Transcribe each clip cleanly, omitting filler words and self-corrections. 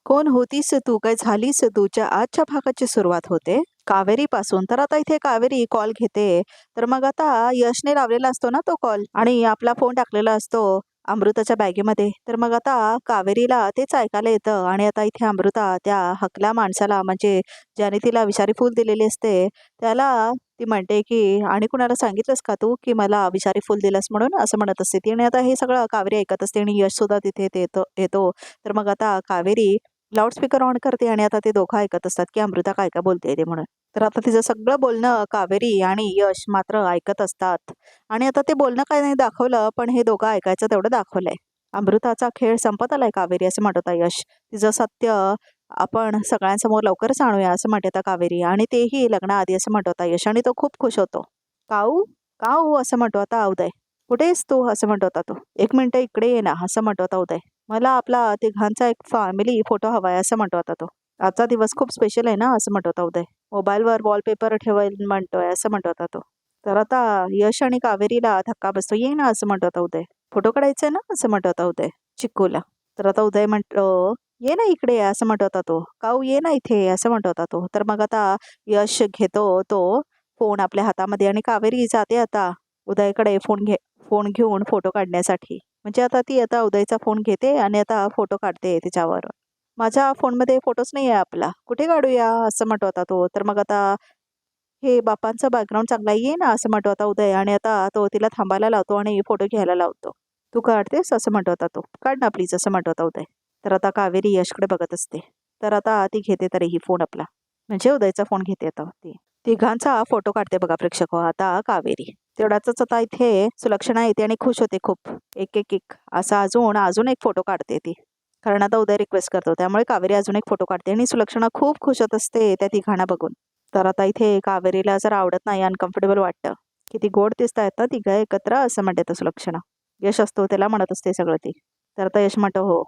कोण होतीस तू काय झालीस तूच्या आजच्या भागाची सुरुवात होते कावेरी पासून. तर आता इथे कावेरी कॉल घेते. तर मग आता यशने लावलेला असतो ना तो कॉल आणि आपला फोन टाकलेला असतो अमृताच्या बॅगेमध्ये. तर मग आता कावेरीला तेच ऐकायला येतं आणि आता इथे अमृता त्या हकल्या माणसाला म्हणजे ज्याने तिला विषारी फूल दिलेली असते त्याला ती म्हणते की आणि कुणाला सांगितलंस का तू की मला विषारी फूल दिलंस म्हणून असं म्हणत असते ती. आणि आता हे सगळं कावेरी ऐकत असते आणि यश सुद्धा तिथे येतो. तर मग आता कावेरी लाऊडस्पीकर ऑन करते आणि आता ते दोघं ऐकत असतात की अमृता काय काय बोलते ते म्हणून. तर आता तिचं सगळं बोलणं कावेरी आणि यश मात्र ऐकत असतात. आणि आता ते बोलणं काय नाही दाखवलं पण हे दोघं ऐकायचं तेवढं दाखवलंय. अमृताचा खेळ संपत आलाय कावेरी असं म्हणत होता यश. तिचं सत्य आपण सगळ्यांसमोर लवकरच आणूया असं म्हणत होता कावेरी आणि तेही लग्नाआधी असं म्हणत होता यश. आणि तो खूप खुश होतो. काऊ काऊ असं म्हणतो आता उदय. कुठेस तू असं म्हणत होता तो. एक मिनिट इकडे ये ना असं म्हणत होता उदय. मला आपला तिघांचा एक फॅमिली फोटो हवाय असं म्हणतो होता तो. आजचा दिवस खूप स्पेशल आहे ना असं म्हणत होता उदय. मोबाईलवर वॉलपेपर ठेवायला म्हणतोय असं म्हणत होता तो. तर आता यश आणि कावेरीला धक्का बसतो. ये ना असं म्हणत होता उदय. फोटो काढायचंय ना असं म्हणत होता उदय चिक्कूला. तर आता उदय म्हणतो ये ना इकडे असं म्हणत होता तो. काऊ ये ना इथे असं म्हणत होता तो. तर मग आता यश घेतो तो फोन आपल्या हातामध्ये आणि कावेरी जाते आता उदयकडे फोन घेऊन फोटो काढण्यासाठी. म्हणजे आता ती आता उदयचा फोन घेते आणि आता फोटो काढते तिच्यावर. माझ्या फोनमध्ये फोटोच नाही आहे आपला कुठे काढूया असं म्हणतो होता तो. तर मग आता हे बापांचा बॅकग्राऊंड चांगला ये ना असं म्हणतो होता उदय. आणि आता तो तिला थांबायला लावतो आणि फोटो घ्यायला लावतो. तू काढतेस असं म्हणतो होता तो. काढ ना प्लीज असं म्हणतो होता उदय. तर आता कावेरी यशकडे बघत असते. तर आता ती घेते तरीही फोन आपला म्हणजे उदयचा फोन घेते आता ती. तिघांचा फोटो काढते बघा प्रेक्षक आता कावेरी. तेवढ्याच आता इथे सुलक्षणा येते आणि खुश होते खूप. एक एक एक असा अजून अजून एक फोटो काढते ती. कारण आता उदय रिक्वेस्ट करतो त्यामुळे कावेरी अजून एक फोटो काढते आणि सुलक्षणा खूप खुश होत असते त्या तिघांना बघून. तर आता इथे कावेरीला जर आवडत नाही अनकम्फर्टेबल वाटतं. किती गोड दिसतायत ना तिघं एकत्र असं म्हणते सुलक्षणा. यश असतो त्याला म्हणत असते सगळं ती. तर आता यश म्हणतो हो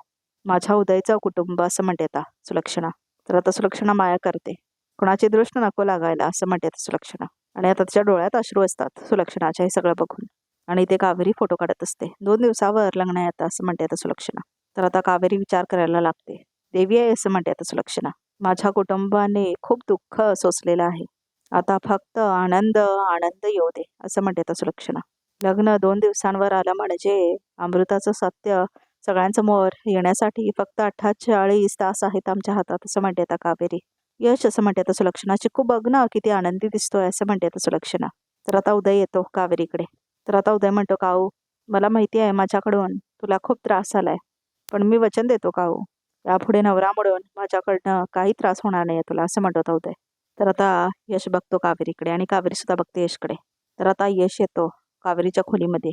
माझ्या उदयचं कुटुंब असं म्हणते आता सुलक्षणा. तर आता सुलक्षणा माया करते. कोणाची दृष्ट नको लागायला असं म्हणते आता सुलक्षणा. आणि आता तिच्या डोळ्यात अश्रू असतात सुलक्षणाच्या हे सगळं बघून. आणि ते कावेरी फोटो काढत असते. 2 दिवसावर लग्न आहे आता असं म्हणते आता सुलक्षणा. तर आता कावेरी विचार करायला लागते. देवी आहे असं म्हणते आता सुलक्षणा. माझ्या कुटुंबाने खूप दुःख सोसलेलं आहे. आता फक्त आनंद आनंद येऊ दे असं म्हणते आता सुलक्षणा. लग्न 2 दिवसांवर आलं म्हणजे अमृताचं सत्य सगळ्यांसमोर येण्यासाठी फक्त 48 तास आहेत आमच्या हातात असं म्हणते आता कावेरी. यश असं म्हणते आता सुलक्षणा. चिक्कू बघ ना किती आनंदी दिसतोय असं म्हणते आता सुलक्षणा. तर आता उदय येतो कावेरीकडे. तर आता उदय म्हणतो काऊ मला माहिती आहे माझ्याकडून तुला खूप त्रास झालाय. पण मी वचन देतो काऊ यापुढे नवरा म्हणून माझ्याकडनं काही त्रास होणार नाही तुला असं म्हणत होता उदय. तर आता यश बघतो कावेरीकडे आणि कावेरी सुद्धा बघते यशकडे. तर आता यश येतो कावेरीच्या खोलीमध्ये.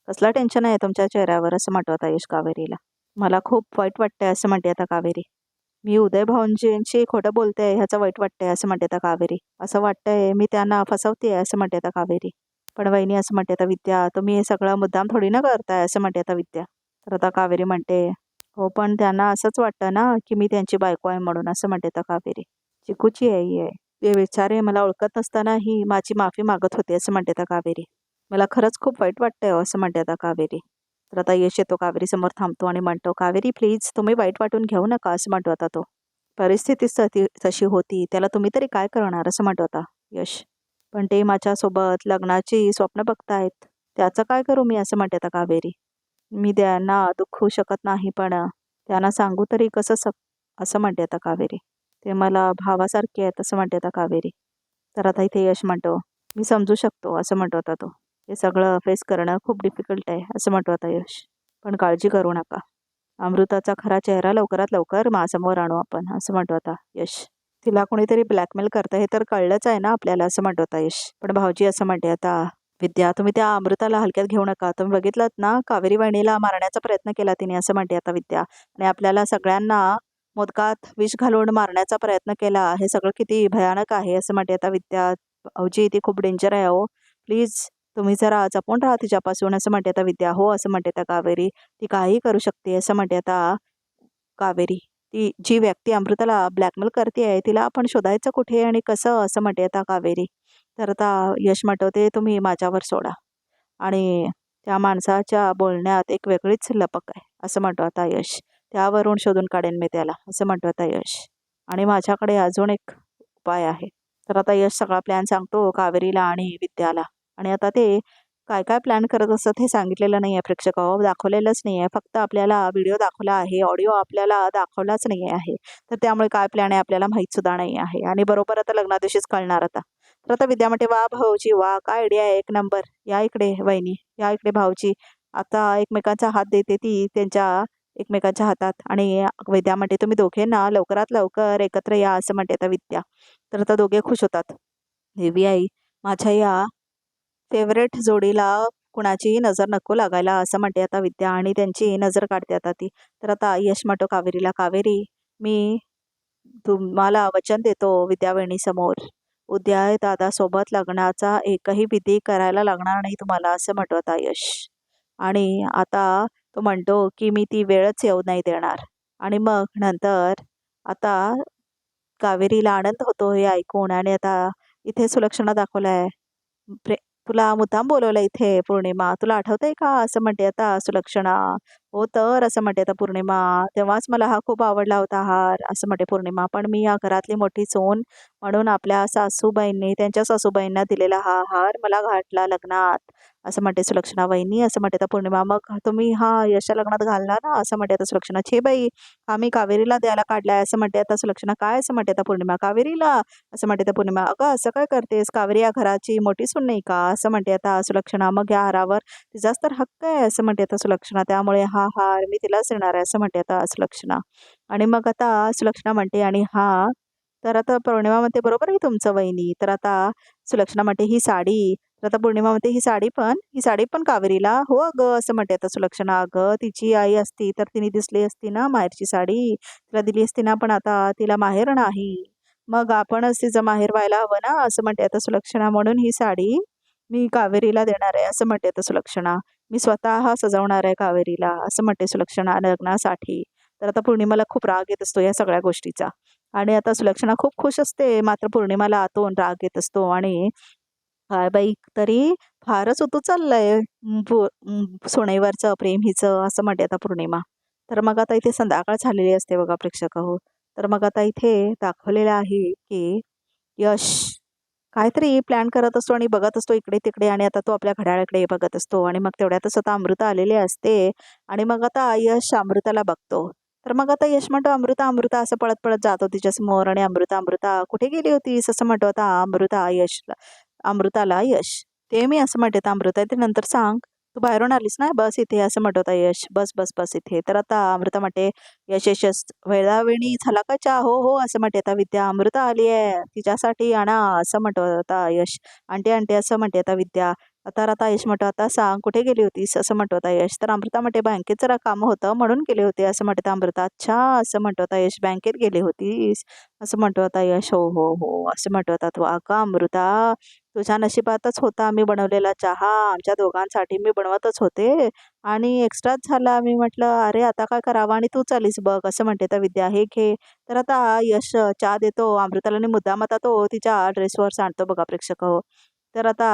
कसला टेन्शन आहे तुमच्या चेहऱ्यावर असं म्हणत होता यश कावेरीला. मला खूप वाईट वाटतंय असं म्हणते आता कावेरी. मी उदय भाऊंजींशी खोटं बोलते ह्याचं वाईट वाटतंय असं म्हणते आता कावेरी. असं वाटतंय मी त्यांना फसवते असं म्हणते आता कावेरी. पण वहिनी असं म्हणते आता विद्या तुम्ही हे सगळं मुद्दाम थोडी ना करताय असं म्हणते आता विद्या. तर आता कावेरी म्हणते हो पण त्यांना असंच वाटतं ना की मी त्यांची बायको आहे म्हणून असं म्हणते आता कावेरी. चिकूची आई आहे ते विचारे मला ओळखत नसतानाही माझी माफी मागत होते असं म्हणते आता कावेरी. मला खरंच खूप वाईट वाटतंय असं म्हणते आता कावेरी. तर आता यश येतो कावेरी समोर थांबतो आणि म्हणतो कावेरी प्लीज तुम्ही वाईट वाटून घेऊ नका असं म्हणतो आता तो. परिस्थिती तशी होती त्याला तुम्ही तरी काय करणार असं म्हणतो आता यश. पण ते माझ्यासोबत लग्नाची स्वप्न बघतायत त्याचं काय करू मी असं म्हणते आता कावेरी. मी त्यांना दुखवू शकत नाही पण त्यांना सांगू तरी कसं असं म्हणते आता कावेरी. ते मला भावासारखे आहेत असं म्हणते आता कावेरी. तर आता इथे यश म्हणतो मी समजू शकतो असं म्हणतो आता तो. हे सगळं फेस करणं खूप डिफिकल्ट आहे असं म्हणतो आता यश. पण काळजी करू नका अमृताचा खरा चेहरा लवकरात लवकर माझ्यासमोर आणू आपण असं म्हणतो आता यश. तिला कोणीतरी ब्लॅकमेल करतं हे तर कळलंच आहे ना आपल्याला असं म्हणतो आता यश. पण भाऊजी असं म्हणते आता विद्या तुम्ही त्या अमृताला हलक्यात घेऊ नका. तुम्ही बघितलात ना कावेरी वहिनीला मारण्याचा प्रयत्न केला तिने असं म्हणते आता विद्या. आणि आपल्याला सगळ्यांना मोदकात विष घालून मारण्याचा प्रयत्न केला हे सगळं किती भयानक आहे असं म्हणते आता विद्या. भाऊजी ती खूप डेंजर आहे हो प्लीज तुम्ही जरा जपून राहा तिच्यापासून असं म्हणते आता विद्या. हो असं म्हणते आता कावेरी. ती काहीही करू शकते असं म्हणते आता कावेरी. ती जी व्यक्ती अमृताला ब्लॅकमेल करते आहे तिला आपण शोधायचं कुठे आणि कसं असं म्हणते आता कावेरी. तर आता यश म्हणतो तुम्ही माझ्यावर सोडा. आणि त्या माणसाच्या बोलण्यात एक वेगळीच लपक आहे असं म्हणतो आता यश. त्यावरून शोधून काढेन मी त्याला, असं म्हणतो आता यश. आणि माझ्याकडे अजून एक उपाय आहे. तर आता यश सगळा प्लॅन सांगतो कावेरीला आणि विद्याला. आणि आता ते काय काय प्लॅन करत असतात हे सांगितलेलं नाही आहे प्रेक्षकांनो, दाखवलेलंच नाही आहे. फक्त आपल्याला व्हिडिओ दाखवला आहे, ऑडिओ आपल्याला दाखवलाच नाही आहे. तर त्यामुळे काय प्लॅन आहे आपल्याला माहीत सुद्धा नाही आहे. आणि बरोबर आता लग्ना दिवशीच कळणार आता. तर आता विद्या म्हणते, वा भाऊजी वा, काय आयडिया आहे, एक नंबर. या इकडे वहिनी, या इकडे भाऊजी. आता एकमेकांचा हात देते ती त्यांच्या एकमेकांच्या हातात. आणि विद्या म्हणते, तुम्ही दोघे ना लवकरात लवकर एकत्र या, असं म्हणते आता विद्या. तर आता दोघे खुश होतात. देवी आई, माझ्या या फेवरेट जोडीला कुणाचीही नजर नको लागायला, असं म्हणते आता विद्या. आणि त्यांची नजर काढते आता ती. तर आता यश म्हणतो कावेरीला, कावेरी मी तुम्हाला वचन देतो विद्या वहिनीसमोर, उद्या दादासोबत लग्नाचा एकही विधी करायला लागणार नाही तुम्हाला, असं म्हणतो आता यश. आणि आता तो म्हणतो की मी ती वेळच येऊ नाही देणार. आणि मग नंतर आता कावेरीला आनंद होतो हे ऐकून. आणि आता इथे सुलक्षणा दाखवलाय, तुला मुद्दाम बोलवलं इथे पौर्णिमा, तुला आठवतंय का, असं म्हणते आता सुलक्षणा. हो तर, असं म्हणते आता पौर्णिमा, तेव्हाच मला हा खूप आवडला होता हार, असं म्हणते पौर्णिमा. पण मी या घरातली मोठी सून म्हणून आपल्या सासूबाईंनी त्यांच्या सासूबाईंना दिलेला हा हार मला घातला लग्नात, असं म्हणते सुलक्षणा. वहिनी, असं म्हणते आता पौर्णिमा, मग तुम्ही हा यशच्या लग्नात घालणार ना, असं म्हणते आता सुलक्षणा. छे बाई, हा मी कावेरीला द्यायला काढलाय, असं म्हणते आता सुलक्षणा. काय, असं म्हणते आता पौर्णिमा. कावेरीला, असं म्हणते आता पौर्णिमा. अगं असं काय करतेस, कावेरी या घराची मोठी सून नाही का, असं म्हणते आता सुलक्षणा. मग या हारावर तिचाच तर हक्क आहे, असं म्हणते आता सुलक्षणा. त्यामुळे हा हार मी तिलाच देणार आहे, असं म्हणते आता सुलक्षणा. आणि मग आता सुलक्षणा म्हणते, आणि हा तर आता पौर्णिमा म्हणते, बरोबर आहे तुमचं वहिनी. तर आता सुलक्षणा म्हणते, ही साडी. तर आता पौर्णिमा म्हणते, ही साडी पण कावेरीला. हो अगं, असं म्हणते आता सुलक्षणा. अगं तिची आई असती तर तिने दिसली असती ना माहेरची साडी, तिला दिली असती ना, पण आता तिला माहेर नाही, मग आपणच तिचं माहेर व्हायला हवं ना, असं म्हणते आता सुलक्षणा. म्हणून ही साडी मी कावेरीला देणार आहे, असं म्हणते आता सुलक्षणा. मी स्वतः सजवणार आहे कावेरीला, असं म्हणते सुलक्षणा लग्नासाठी. तर आता पौर्णिमाला खूप राग येत असतो या सगळ्या गोष्टीचा. आणि आता सुलक्षणा खूप खुश असते, मात्र पौर्णिमाला आतून राग येत असतो. आणि काय बाई, तरी फारच उतू चाललंय सुनेवरचं प्रेम हिचं, असं म्हणते आता पौर्णिमा. तर मग आता इथे संध्याकाळ झालेली असते बघा प्रेक्षक हो. तर मग आता इथे दाखवलेलं आहे की यश काहीतरी प्लॅन करत असतो आणि बघत असतो इकडे तिकडे. आणि आता तो आपल्या घड्याळाकडे बघत असतो. आणि मग तेवढ्यातच आता अमृता आलेली असते. आणि मग आता यश अमृताला बघतो. तर मग आता यश म्हणतो, अमृता अमृता, असं पळत पळत जातो तिच्या समोर. आणि अमृता अमृता कुठे गेली होतीस, असं म्हणतो आता अमृता यशला, अमृताला यश. ते मी, असं म्हणते आता अमृता, ते नंतर सांग, तू बाहेरून आलीस ना, बस इथे, असं म्हणतो आता यश. बस बस बस इथे. तर आता अमृता म्हणते, यश यश यश, वेळावेळी झाला का चहा, हो हो, असं म्हणते आता विद्या. अमृता आली आहे तिच्यासाठी आणा, असं म्हणतो आता यश. आणते आणते, असं म्हणते आता विद्या. आता यश म्हणतो, आता सांग कुठे गेली होतीस, असं म्हणतो आता यश. तर अमृता म्हणते, बँकेत जरा काम होतं म्हणून गेले होते, असं म्हणते अमृता. अच्छा, असं म्हणतो आता यश, बँकेत गेले होतीस, असं म्हणतो आता यश. हो हो हो, असं म्हणतो आता तो. अगं अमृता, तुझ्या नशिबातच होता मी बनवलेला चहा, आमच्या दोघांसाठी मी बनवतच होते आणि एक्स्ट्राच झाला. मी म्हटलं अरे आता काय करावं, आणि तू चालीस बघ, असं म्हणते तर विद्या. हे घे. तर आता यश चहा देतो अमृताला आणि मुद्दाम आता तो तिच्या ड्रेसवर सांडतो बघा प्रेक्षक हो. तर आता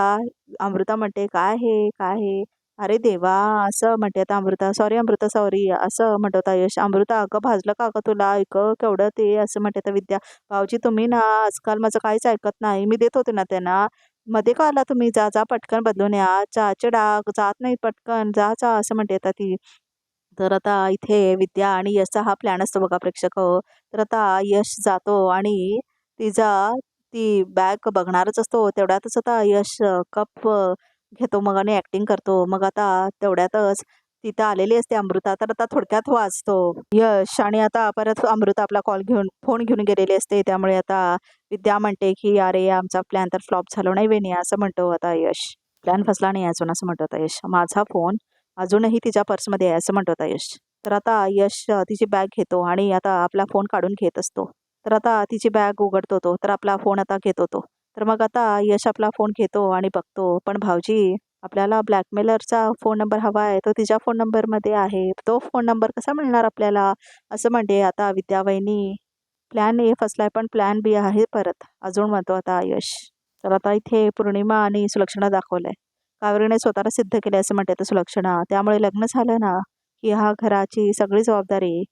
अमृता म्हणते, काय हे काय हे, अरे देवा, असं म्हणते आता अमृता. सॉरी अमृता, सॉरी, असं म्हणतो आता यश. अमृता, अगं भाजलं का गं तुला, ऐक केवढं ते, असं म्हणते तर विद्या. भाऊजी तुम्ही ना आजकाल माझं काहीच ऐकत नाही, मी देत होते ना त्यांना, मध्ये का आला तुम्ही, जा जा पटकन बदलून या, चहाचे डाग जात नाही, पटकन जा जा, असं म्हणते आता ती. तर आता इथे विद्या आणि यशचा हा प्लॅन असतो बघा प्रेक्षक हो. तर आता यश जातो आणि तिचा ती बॅग बघणारच असतो. तेवढ्यातच आता यश कप घेतो मग आणि ॲक्टिंग करतो. मग आता तेवढ्यातच तिथं आलेली असते अमृता. तर आता थोडक्यात वाचतो यश. आणि आता परत अमृता आपला फोन घेऊन गेलेली असते. त्यामुळे आता विद्या म्हणते की अरे आमचा प्लॅन तर फ्लॉप झालो नाही वेणी, असं म्हणतो आता यश. प्लॅन फसला नाही अजून, असं म्हणतो आता यश. माझा फोन अजूनही तिच्या पर्समध्ये आहे, असं म्हणतो आता यश. तर आता यश तिची बॅग घेतो आणि आता आपला फोन काढून घेत असतो. तर आता तिची बॅग उघडतो तो, तर आपला फोन आता घेतो तो. तर मग आता यश आपला फोन घेतो आणि बघतो, पण भाऊजी आपल्याला ब्लॅकमेलरचा फोन नंबर हवा आहे, तो तिच्या फोन नंबरमध्ये आहे, तो फोन नंबर कसा मिळणार आपल्याला, असं म्हणते आता विद्या वहिनी. प्लॅन ए फसलाय पण प्लॅन बी आहे परत, अजून म्हणतो आता यश. तर आता इथे पौर्णिमा आणि सुलक्षणा दाखवलंय. कावेरीने स्वतःला सिद्ध केले असं म्हणते आता सुलक्षणा. त्यामुळे लग्न झालं ना की ह्या घराची सगळी जबाबदारी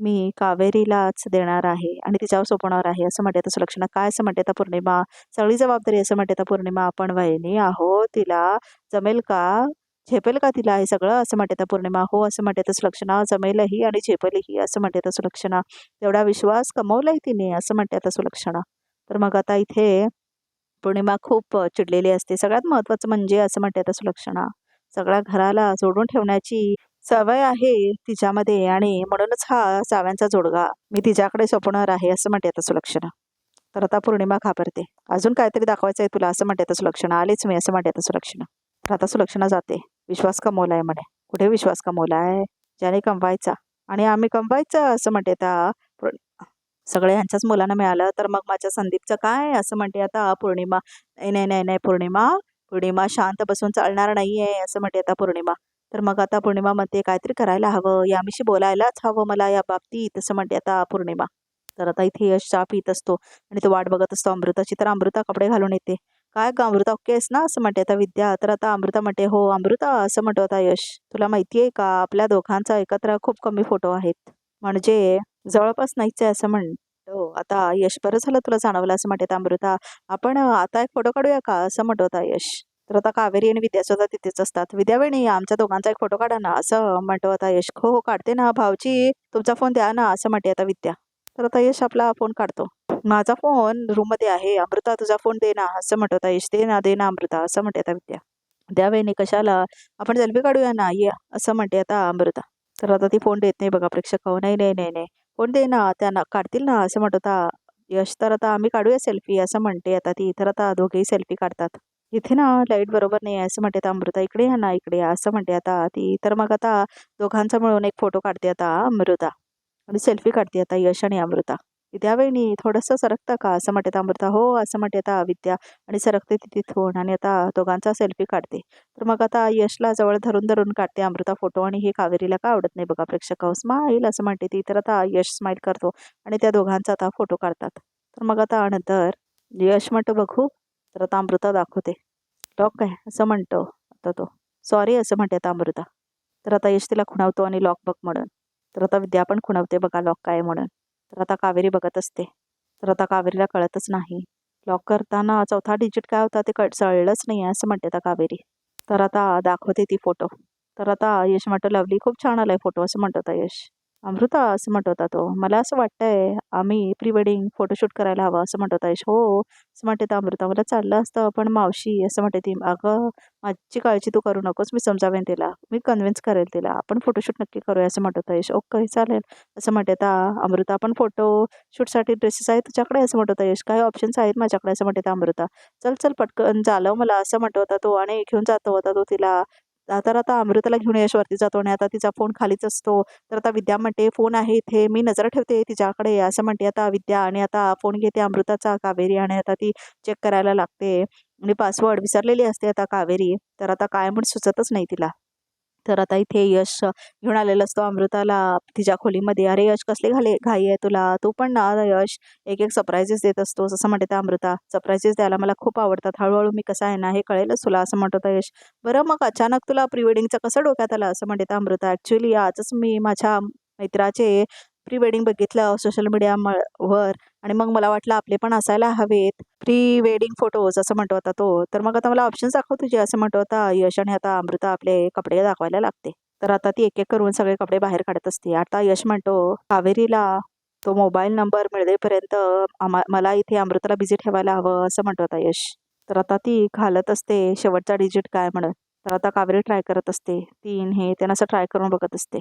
मी कावेरीलाच देणार आहे आणि तिच्यावर सोपवणार आहे असं म्हणते आता सुलक्षणा. काय असं म्हणते आता पौर्णिमा. सगळी जबाबदारी असं म्हणते आता पौर्णिमा. आपण वहिनी आहो, तिला जमेल का, झेपेल का तिला हे सगळं असं म्हणते आता पौर्णिमा. हो असं म्हणते आता सुलक्षणा. जमेलही आणि झेपेलही असं म्हणते आता सुलक्षणा. तेवढा विश्वास कमवलाय तिने असं म्हणते आता सुलक्षणा. तर मग आता इथे पौर्णिमा खूप चिडलेली असते. सगळ्यात महत्त्वाचं म्हणजे असं म्हणते आता सुलक्षणा, सगळ्या घराला जोडून ठेवण्याची सवय आहे तिच्यामध्ये आणि म्हणूनच हा चाव्यांचा जोडगा मी तिच्याकडे सोपवणार आहे असं म्हणते आता सुलक्षणा. तर आता पौर्णिमा घाबरते. अजून काहीतरी दाखवायचं आहे तुला असं म्हणते आता सुलक्षणा. आलीच मी असं म्हणते आता सुलक्षणा. तर आता सुलक्षणा जाते. विश्वास कमवलाय म्हणे. कुठे विश्वास कमवलाय, ज्याने कमवायचा आणि आम्ही कमवायचं असं म्हणते आता सगळे ह्यांच्याच मुलांना मिळालं तर मग माझ्या संदीपचं काय असं म्हणते आता पौर्णिमा. नाही नाही नाही नाही पौर्णिमा, पौर्णिमा शांत बसून चालणार नाहीये असं म्हणते आता पौर्णिमा. तर मग आता पौर्णिमा म्हणते काहीतरी करायला हवं, यामीशी बोलायलाच हवं मला या बाबतीत असं म्हणते आता पौर्णिमा. तर आता इथे यश चहा पित असतो आणि तो वाट बघत असतो अमृताची. तर अमृता कपडे घालून येते. काय ग अमृता ओके आहेस ना असं म्हणते आता विद्या. तर आता अमृता म्हणते हो अमृता असं म्हणतो आता यश. तुला माहिती आहे का आपल्या दोघांचा एकत्र खूप कमी फोटो आहेत, म्हणजे जवळपास नाहीच आहे असं म्हणतो आता यश. बरं झालं तुला जाणवलं असं म्हणते आता अमृता. आपण आता एक फोटो काढूया का असं म्हणतो आता यश. तर आता कावेरी आणि विद्या सुद्धा तिथेच असतात. विद्या वहिनी आमच्या दोघांचा एक फोटो काढा ना असं म्हणतो आता यश. हो हो काढते ना भाऊजी, तुमचा फोन द्या ना असं म्हणते आता विद्या. तर आता यश आपला फोन काढतो. माझा फोन रूममध्ये आहे, अमृता तुझा फोन दे ना असं म्हणतो आता यश. दे ना अमृता असं म्हणते आता विद्या. द्या वहिनी कशाला, आपण सेल्फी काढूया ना ये असं म्हणते आता अमृता. तर आता ती फोन देत नाही बघा प्रेक्षक. हो नाही नाही नाही नाही फोन दे ना, त्या काढतील ना असं म्हणत होता यश. तर आता आम्ही काढूया सेल्फी असं म्हणते आता ती. तर आता दोघेही सेल्फी काढतात. इथे ना लाईट बरोबर नाही आहे असं म्हणते आता अमृता. इकडे या ना इकडे या असं म्हणते आता ती. तर मग आता दोघांचा मिळून एक फोटो काढते आता अमृता आणि सेल्फी काढते आता यश आणि अमृता. विद्या वहिनी थोडंसं सरकता का असं म्हणते आता अमृता. हो असं म्हणते आता विद्या आणि सरकते ती तिथून आणि आता दोघांचा सेल्फी काढते. तर मग आता यशला जवळ धरून धरून काढते अमृता फोटो आणि हे कावेरीला का आवडत नाही बघा प्रेक्षक. स्माईल असं म्हणते ती. तर आता यश स्माईल करतो आणि त्या दोघांचा आता फोटो काढतात. तर मग आता नंतर यश म्हणतो बघू. तर आता अमृता दाखवते. लॉक आहे असं म्हणतो आता तो. सॉरी असं म्हणते आता अमृता. तर आता यश तिला खुणावतो आणि लॉक बघ म्हणून. तर आता विद्या पण खुणावते बघा लॉक काय म्हणून. तर आता कावेरी बघत असते. तर आता कावेरीला कळतच नाही. लॉक करताना चौथा डिजिट काय होता ते कळलंच नाही असं म्हणते आता कावेरी. तर आता दाखवते ती फोटो. तर आता यश म्हणतो लवली खूप छान आलाय फोटो असं म्हणतो आता यश. अमृता असं म्हणत होता तो. मला असं वाटतंय आम्ही प्री वेडिंग फोटोशूट करायला हवं असं म्हणत होता यश. हो असं म्हणते तर अमृता. मला चाललं असतं पण मावशी असं म्हणते ती. अगं माझी काळजी तू करू नकोस, मी समजावेन तिला, मी कन्व्हिन्स करेल तिला, आपण फोटोशूट नक्की करूया असं म्हणत होता यश. ओके चालेल असं म्हणते आता अमृता. आपण फोटोशूटसाठी ड्रेसेस आहेत तुझ्याकडे असं म्हणत होता यश. काही ऑप्शन्स आहेत माझ्याकडे असं म्हणते अमृता. चल चल पटकन झालं मला असं म्हणत होता तो आणि घेऊन जातो होता तो तिला. तर आता अमृताला घेऊन यश वरती जातो आणि आता तिचा फोन खालीच असतो. तर आता विद्या म्हणते फोन आहे इथे, मी नजर ठेवते तिच्याकडे असं म्हणते आता विद्या आणि आता फोन घेते अमृताचा कावेरी आणि आता ती चेक करायला लागते आणि पासवर्ड विसरलेली असते आता कावेरी. तर आता काय म्हणून सुचतच नाही तिला. तर आता इथे यश घेऊन आलेला असतो अमृताला तिच्या खोलीमध्ये. अरे यश कसली घाई आहे तुला, तू पण ना यश एक एक सरप्राईजेस देत असतोस असं म्हणते त्या अमृता. सरप्राईजेस द्यायला मला खूप आवडतात, हळूहळू मी कसा आहे ना हे कळेलच तुला असं म्हणत होता यश. बरं मग अचानक तुला प्री वेडिंगचं कसं डोक्यात आलं असं म्हणते त्या अमृता. ॲक्च्युली आजच मी माझ्या मित्राचे प्री वेडिंग बघितलं सोशल मीडिया वर आणि मग मला वाटलं आपले पण असायला हवेत प्री वेडिंग फोटोज असं म्हणतो होता तो. तर मग आता मला ऑप्शन्स दाखव तुझे असं म्हणतो होता यश आणि आता अमृता आपले कपडे दाखवायला लागते. तर आता ती एक एक करून सगळे कपडे बाहेर काढत असते. आता यश म्हणतो कावेरीला तो मोबाईल नंबर मिळेपर्यंत मला इथे अमृताला बिझी ठेवायला हवं असं म्हणतो होता यश. तर आता ती घालत असते शेवटचा डिजिट काय म्हणत. तर आता कावेरी ट्राय करत असते 3 हे त्यांना असं ट्राय करून बघत असते.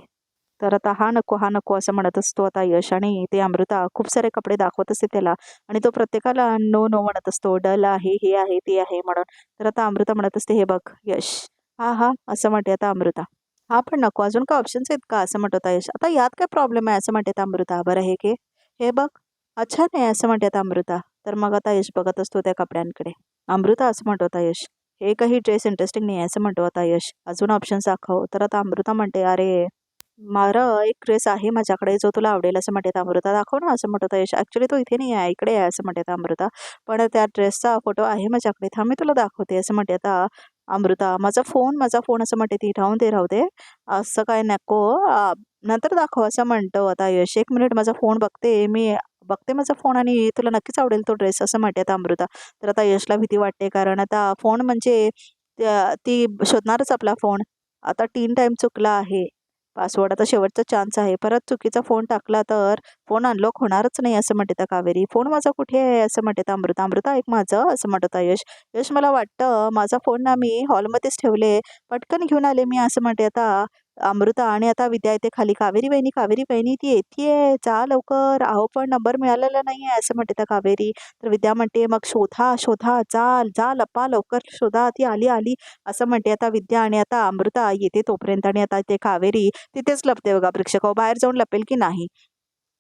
तर आता हा नको असं म्हणत असतो आता यश आणि ते अमृता खूप सारे कपडे दाखवत असते त्याला आणि तो प्रत्येकाला नो नो म्हणत असतो. डल आहे, हे आहे, ते आहे म्हणून. तर आता अमृता म्हणत असते हे बघ यश. हा हा असं म्हणते आता अमृता. हा पण नको, अजून काय ऑप्शन्स आहेत का असं म्हणत होता यश. आता यात काय प्रॉब्लेम आहे असं म्हणते आता अमृता. बरं हे घे, हे बघ, अच्छा नाही असं म्हणते आता अमृता. तर मग आता यश बघत असतो त्या कपड्यांकडे. अमृता असं म्हणतो होता यश. हे काही ड्रेस इंटरेस्टिंग नाही आहे असं म्हणतो होता यश. अजून ऑप्शन्स दाखव. तर आता अमृता म्हणते अरे माझं एक ड्रेस आहे माझ्याकडे जो तुला आवडेल असं म्हणते अमृता. दाखव ना असं म्हणत होता यश. ॲक्च्युली तो इथे नाही आहे, इकडे आहे असं म्हणते अमृता. पण त्या ड्रेसचा फोटो आहे माझ्याकडे, थांब मी तुला दाखवते असं म्हणते आता अमृता माझा फोन असं म्हणते ती. राहून दे असं काय नको. नंतर दाखव असं म्हणतो आता यश. 1 मिनिट माझा फोन बघते मी. बघते माझा फोन आणि तुला नक्कीच आवडेल तो ड्रेस असं म्हणते आता अमृता. तर आता यशला भीती वाटते कारण आता फोन म्हणजे ती शोधणारच आपला फोन. आता 3 टाइम चुकला आहे पासवर्ड. आता शेवटचा चान्स आहे. परत चुकीचा फोन टाकला तर फोन अनलॉक होणारच नाही असं म्हणते त्या कावेरी. फोन माझा कुठे आहे असं म्हणते त्या अमृता. अमृता ऐक माझं असं म्हणत होता यश. यश मला वाटतं माझा फोन ना मी हॉलमध्येच ठेवले. पटकन घेऊन आले मी असं म्हणते आता अमृता. आणि आता विद्या येते खाली. कावेरी बहिणी ती येतीये जा लवकर. अहो पण नंबर मिळालेला नाहीये असं म्हणते त्या कावेरी. तर विद्या म्हणते मग शोधा शोधा जा जा लपा लवकर शोधा. ती आली आली असं म्हणते आता विद्या. आणि आता अमृता येते तोपर्यंत. आणि आता ते कावेरी तिथेच लपते बघा प्रेक्षक. बाहेर जाऊन लपेल की नाही.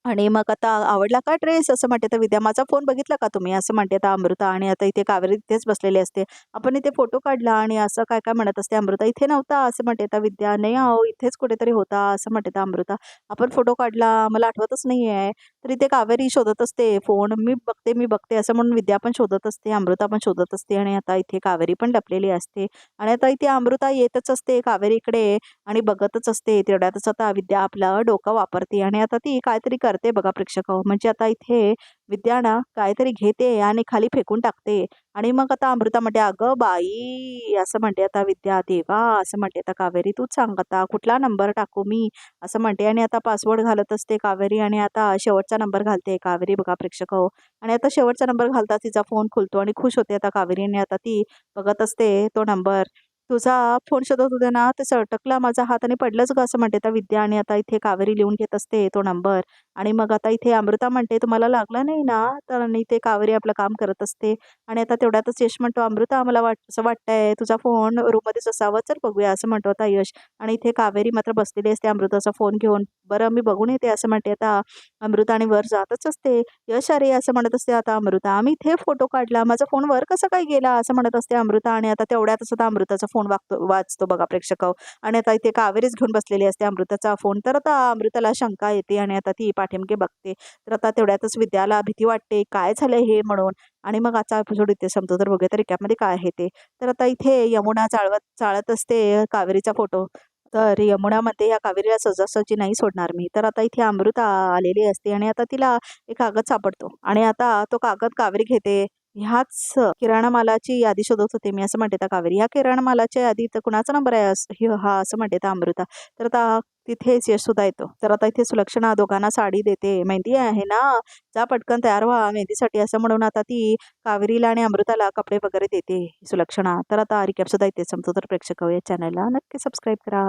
आणि मग आता आवडला का ड्रेस असं म्हणते तर विद्या. माझा फोन बघितला का तुम्ही असं म्हणते आता अमृता. आणि आता इथे कावेरी तिथेच बसलेली असते. आपण इथे फोटो काढला आणि असं काय काय म्हणत असते अमृता. इथे नव्हता असं म्हणते आता विद्या. नाही अहो इथेच कुठेतरी होता असं म्हणते आता अमृता. आपण फोटो काढला मला आठवतच नाही आहे. तर इथे कावेरी शोधत असते फोन. मी बघते असं म्हणून विद्या पण शोधत असते. अमृता पण शोधत असते. आणि आता इथे कावेरी पण लपलेली असते. आणि आता इथे अमृता येतच असते कावेरीकडे आणि बघतच असते. तेवढ्यातच आता विद्या आपलं डोकं वापरते आणि आता ती काहीतरी करते बघा प्रेक्षक. म्हणजे आता इथे विद्या ना काहीतरी घेते आणि खाली फेकून टाकते. आणि मग आता अमृता म्हणते अगं बाई असं म्हणते आता विद्या. देवा असं म्हणते आता कावेरी. तूच सांग आता कुठला नंबर टाकू मी असं म्हणते. आणि आता पासवर्ड घालत असते कावेरी. आणि आता शेवटचा नंबर घालते कावेरी बघा प्रेक्षक. आणि आता शेवटचा नंबर घालता तिचा फोन खुलतो आणि खुश होते आता कावेरी. आणि आता ती बघत असते तो नंबर. तुझा फोन शोधत होते ना ते सटकला माझा हात आणि पडलंच ग असं म्हणते त्या विद्या. आणि आता इथे कावेरी लिहून घेत असते तो नंबर. आणि मग आता इथे अमृता म्हणते तुम्हाला लागला नाही ना. तर आणि इथे कावेरी आपलं काम करत असते. आणि आता तेवढ्यातच यश म्हणतो अमृता मला असं वाटतंय तुझा फोन रूममध्येच असावा चल बघूया असं म्हणतो आता यश. आणि इथे कावेरी मात्र बसलेली असते अमृताचा फोन घेऊन. बरं मी बघून येते असं म्हणते आता अमृता. आणि वर जातच असते. यश अरे असं म्हणत असते आता अमृता. आम्ही इथे फोटो काढला माझा फोन वर कसा काय गेला असं म्हणत असते अमृता. आणि आता तेवढ्यातच आता अमृताचा फोन वाचतो बघा प्रेक्षक. आणि आता इथे कावेरीच घेऊन बसलेली असते अमृताचा फोन. तर आता अमृताला शंका येते आणि आता ती पाठीमागे बघते. तर आता तेवढ्यातच विद्याला भीती वाटते काय झालंय हे म्हणून. आणि मग आजचा एपिसोड इथे संपतो. तर बघूया तर रिकॅपमध्ये काय आहे ते. तर आता इथे यमुना चाळत असते कावेरीचा फोटो. तर यमुनामध्ये या कावेरीला सहजासहजी नाही सोडणार मी. तर आता इथे अमृता आलेली असते आणि आता तिला एक कागद सापडतो. आणि आता तो कागद कावेरी घेते. ह्याच किराणामालाची यादी शोधत होते मी असं म्हणते त्या कावेरी. ह्या किराणामालाच्या यादीत कुणाचा नंबर आहे हा असं म्हणते त्या अमृता. तर आता तिथेच यश सुद्धा येतो. तर आता इथे सुलक्षणा दोघांना साडी देते. मेहंदी आहे ना जा पटकन तयार व्हा मेहंदीसाठी असं म्हणून आता ती कावेरीला आणि अमृताला कपडे वगैरे देते सुलक्षणा. तर आता रिकॅप सुद्धा इथे संपतो. तर प्रेक्षक या चॅनलला नक्की सबस्क्राईब करा.